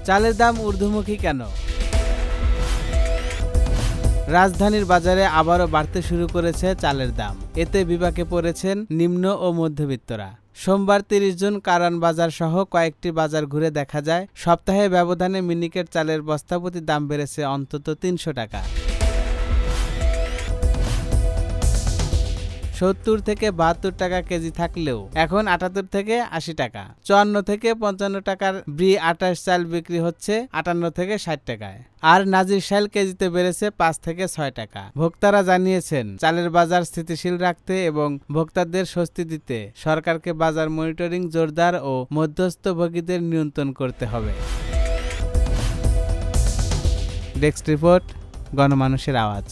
চালের দাম ঊর্ধ্বমুখী কেন? রাজধানীর বাজারে আবারও বাড়তে শুরু করেছে চালের দাম। এতে বিপাকে পড়েছেন নিম্ন ও মধ্যবিত্তরা। সোমবার ৩০ জুন কারওয়ান বাজার সহ কয়েকটি বাজার ঘুরে দেখা যায়, সপ্তাহে ব্যবধানে মিনিকেট চালের বস্তাপ্রতি দাম বেড়েছে অন্তত ৩০০ টাকা। ৭০ থেকে ৭২ টাকা কেজি থাকলেও এখন ৭৮ থেকে ৮০ টাকা। ৫৪ থেকে ৫৫ টাকার ব্রি ২৮ চাল বিক্রি হচ্ছে ৫৮ থেকে ৬০ টাকায়। আর নাজির শাইল কেজিতে বেড়েছে ৫ থেকে ৬ টাকা। ভোক্তারা জানিয়েছেন, চালের বাজার স্থিতিশীল রাখতে এবং ভোক্তাদের স্বস্তি দিতে সরকারকে বাজার মনিটরিং জোরদার ও মধ্যস্থভোগীদের নিয়ন্ত্রণ করতে হবে। ডেস্ক রিপোর্ট, গণমানুষের আওয়াজ।